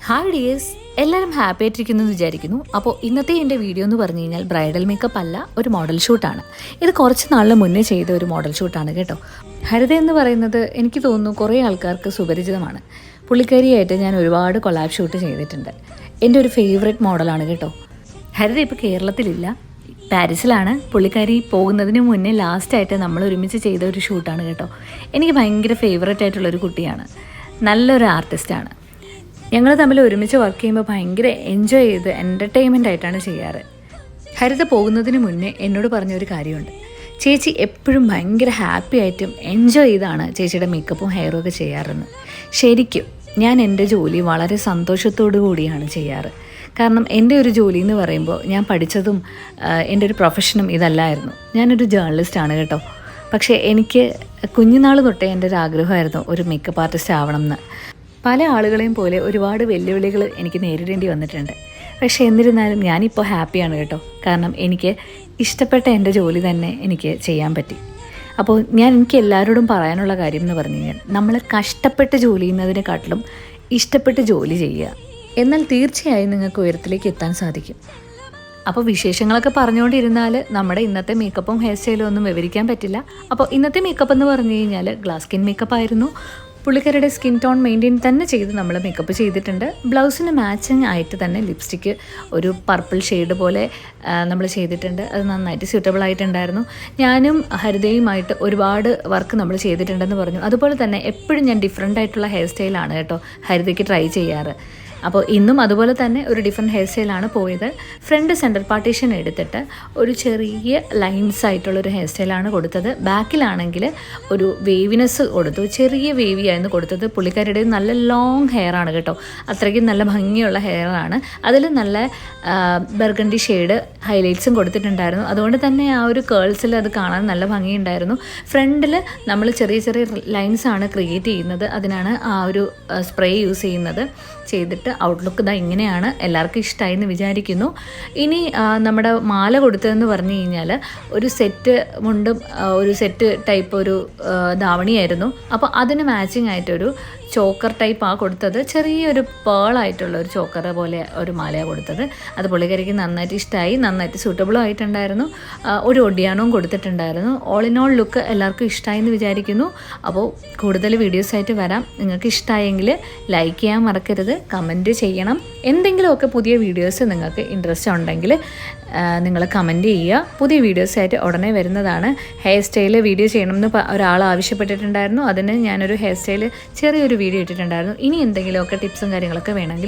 Hi dears, എല്ലാവരും happy ആയിട്ടിരിക്കുന്നു എന്ന് വിചാരിക്കുന്നു. അപ്പോൾ ഇന്നത്തെ എൻ്റെ വീഡിയോ എന്ന് പറഞ്ഞു കഴിഞ്ഞാൽ ബ്രൈഡൽ മേക്കപ്പ് അല്ല, ഒരു മോഡൽ ഷൂട്ടാണ്. ഇത് കുറച്ച് നാളിന് മുന്നേ ചെയ്ത ഒരു മോഡൽ ഷൂട്ടാണ് കേട്ടോ. ഹരിത എന്ന് പറയുന്നത് എനിക്ക് തോന്നുന്നു കുറേ ആൾക്കാർക്ക് സുപരിചിതമാണ്. പുള്ളിക്കാരിയായിട്ട് ഞാൻ ഒരുപാട് കൊളാബ് ഷൂട്ട് ചെയ്തിട്ടുണ്ട്. എൻ്റെ ഒരു ഫേവറേറ്റ് മോഡലാണ് കേട്ടോ. ഹരിത ഇപ്പോൾ കേരളത്തിലില്ല, പാരീസിലാണ്. പുള്ളിക്കാരി പോകുന്നതിന് മുന്നേ ലാസ്റ്റായിട്ട് നമ്മൾ ഒരുമിച്ച് ചെയ്ത ഒരു ഷൂട്ടാണ് കേട്ടോ. എനിക്ക് ഭയങ്കര ഫേവറേറ്റ് ആയിട്ടുള്ളൊരു കുട്ടിയാണ്, നല്ലൊരു ആർട്ടിസ്റ്റാണ്. ഞങ്ങൾ തമ്മിൽ ഒരുമിച്ച് വർക്ക് ചെയ്യുമ്പോൾ ഭയങ്കര എൻജോയ് ചെയ്ത് എൻ്റർടൈൻമെൻ്റ് ആയിട്ടാണ് ചെയ്യാറ്. ഹരിത പോകുന്നതിന് മുന്നേ എന്നോട് പറഞ്ഞൊരു കാര്യമുണ്ട്. ചേച്ചി എപ്പോഴും ഭയങ്കര ഹാപ്പി ആയിട്ടും എൻജോയ് ചെയ്താണ് ചേച്ചിയുടെ മേക്കപ്പും ഹെയറും ഒക്കെ ചെയ്യാറെന്ന്. ശരിക്കും ഞാൻ എൻ്റെ ജോലി വളരെ സന്തോഷത്തോടു കൂടിയാണ് ചെയ്യാറ്. കാരണം എൻ്റെ ഒരു ജോലി എന്ന് പറയുമ്പോൾ ഞാൻ പഠിച്ചതും എൻ്റെ ഒരു പ്രൊഫഷനും ഇതല്ലായിരുന്നു. ഞാനൊരു ജേർണലിസ്റ്റാണ് കേട്ടോ. പക്ഷേ എനിക്ക് കുഞ്ഞുനാൾ തൊട്ടേ എൻ്റെ ഒരു ആഗ്രഹമായിരുന്നു ഒരു മേക്കപ്പ് ആർട്ടിസ്റ്റ് ആവണം എന്ന്. പല ആളുകളെയും പോലെ ഒരുപാട് വെല്ലുവിളികൾ എനിക്ക് നേരിടേണ്ടി വന്നിട്ടുണ്ട്. പക്ഷേ എന്നിരുന്നാലും ഞാനിപ്പോൾ ഹാപ്പിയാണ് കേട്ടോ. കാരണം എനിക്ക് ഇഷ്ടപ്പെട്ട എൻ്റെ ജോലി തന്നെ എനിക്ക് ചെയ്യാൻ പറ്റി. അപ്പോൾ എനിക്ക് എല്ലാവരോടും പറയാനുള്ള കാര്യം എന്ന് പറഞ്ഞു കഴിഞ്ഞാൽ, നമ്മൾ കഷ്ടപ്പെട്ട് ജോലി ചെയ്യുന്നതിനെക്കാട്ടിലും ഇഷ്ടപ്പെട്ട് ജോലി ചെയ്യുക. എന്നാൽ തീർച്ചയായും നിങ്ങൾക്ക് ഉയരത്തിലേക്ക് എത്താൻ സാധിക്കും. അപ്പോൾ വിശേഷങ്ങളൊക്കെ പറഞ്ഞുകൊണ്ടിരുന്നാൽ നമ്മുടെ ഇന്നത്തെ മേക്കപ്പും ഹെയർ സ്റ്റൈലും ഒന്നും വിവരിക്കാൻ പറ്റില്ല. അപ്പോൾ ഇന്നത്തെ മേക്കപ്പ് എന്ന് പറഞ്ഞു കഴിഞ്ഞാൽ ഗ്ലാസ് സ്കിൻ മേക്കപ്പ് ആയിരുന്നു. പുള്ളിക്കാരുടെ സ്കിൻ ടോൺ മെയിൻറ്റെയിൻ തന്നെ ചെയ്ത് നമ്മൾ മേക്കപ്പ് ചെയ്തിട്ടുണ്ട്. ബ്ലൗസിന് മാച്ചിങ് ആയിട്ട് തന്നെ ലിപ്സ്റ്റിക്ക് ഒരു പർപ്പിൾ ഷെയ്ഡ് പോലെ നമ്മൾ ചെയ്തിട്ടുണ്ട്. അത് നന്നായിട്ട് സ്യൂട്ടബിൾ ആയിട്ടുണ്ടായിരുന്നു. ഞാനും ഹരിതയുമായിട്ട് ഒരുപാട് വർക്ക് നമ്മൾ ചെയ്തിട്ടുണ്ടെന്ന് പറഞ്ഞു. അതുപോലെ തന്നെ എപ്പോഴും ഞാൻ ഡിഫറെൻ്റ് ആയിട്ടുള്ള ഹെയർ സ്റ്റൈലാണ് കേട്ടോ ഹരിതയ്ക്ക് ട്രൈ ചെയ്യാറ്. അപ്പോൾ ഇന്നും അതുപോലെ തന്നെ ഒരു ഡിഫറെൻറ്റ് ഹെയർ സ്റ്റൈലാണ് പോയത്. ഫ്രണ്ട് സെൻറ്റർ പാർട്ടീഷൻ എടുത്തിട്ട് ഒരു ചെറിയ ലൈൻസ് ആയിട്ടുള്ളൊരു ഹെയർ സ്റ്റൈലാണ് കൊടുത്തത്. ബാക്കിലാണെങ്കിൽ ഒരു വേവിനെസ് കൊടുത്തു, ചെറിയ വേവിയായിരുന്നു കൊടുത്തത്. പുള്ളിക്കാരുടെ നല്ല ലോങ് ഹെയർ ആണ് കേട്ടോ, അത്രയ്ക്കും നല്ല ഭംഗിയുള്ള ഹെയർ ആണ്. അതിൽ നല്ല ബർഗണ്ടി ഷെയ്ഡ് ഹൈലൈറ്റ്സും കൊടുത്തിട്ടുണ്ടായിരുന്നു. അതുകൊണ്ട് തന്നെ ആ ഒരു കേൾസിൽ അത് കാണാൻ നല്ല ഭംഗിയുണ്ടായിരുന്നു. ഫ്രണ്ടിൽ നമ്മൾ ചെറിയ ചെറിയ ലൈൻസാണ് ക്രിയേറ്റ് ചെയ്യുന്നത്. അതിനാണ് ആ ഒരു സ്പ്രേ യൂസ് ചെയ്തിട്ട് ഔട്ട്ലുക്ക് ഇതാ ഇങ്ങനെയാണ്. എല്ലാവർക്കും ഇഷ്ടമായി എന്ന് വിചാരിക്കുന്നു. ഇനി നമ്മുടെ മാല കൊടുത്തതെന്ന് പറഞ്ഞു കഴിഞ്ഞാൽ ഒരു സെറ്റ് മുണ്ടും ഒരു സെറ്റ് ടൈപ്പ് ഒരു ധാവണിയായിരുന്നു. അപ്പോൾ അതിന് മാച്ചിങ് ആയിട്ടൊരു ചോക്കർ ടൈപ്പാണ് കൊടുത്തത്. ചെറിയൊരു പേളായിട്ടുള്ള ഒരു ചോക്കർ പോലെ ഒരു മാലയാണ് കൊടുത്തത്. അത് പുള്ളിക്കാരിക്ക് നന്നായിട്ട് ഇഷ്ടമായി, നന്നായിട്ട് സൂട്ടബിളും ആയിട്ടുണ്ടായിരുന്നു. ഒരു ഒടിയാണവും കൊടുത്തിട്ടുണ്ടായിരുന്നു. ഓൾ ഇൻ ഓൾ ലുക്ക് എല്ലാവർക്കും ഇഷ്ടമായി എന്ന് വിചാരിക്കുന്നു. അപ്പോൾ കൂടുതൽ വീഡിയോസായിട്ട് വരാം. നിങ്ങൾക്ക് ഇഷ്ടമായെങ്കിൽ ലൈക്ക് ചെയ്യാൻ മറക്കരുത്, കമൻറ്റ് ചെയ്യണം. എന്തെങ്കിലുമൊക്കെ പുതിയ വീഡിയോസ് നിങ്ങൾക്ക് ഇൻട്രസ്റ്റ് ഉണ്ടെങ്കിൽ നിങ്ങൾ കമൻറ്റ് ചെയ്യുക. പുതിയ വീഡിയോസായിട്ട് ഉടനെ വരുന്നതാണ്. ഹെയർ സ്റ്റൈല് വീഡിയോ ചെയ്യണമെന്ന് ഒരാൾ ആവശ്യപ്പെട്ടിട്ടുണ്ടായിരുന്നു. അതിന് ഞാനൊരു ഹെയർ സ്റ്റൈല് ചെറിയൊരു വീഡിയോ ഇട്ടിട്ടുണ്ടായിരുന്നു. ഇനി എന്തെങ്കിലുമൊക്കെ ടിപ്സും കാര്യങ്ങളൊക്കെ വേണമെങ്കിൽ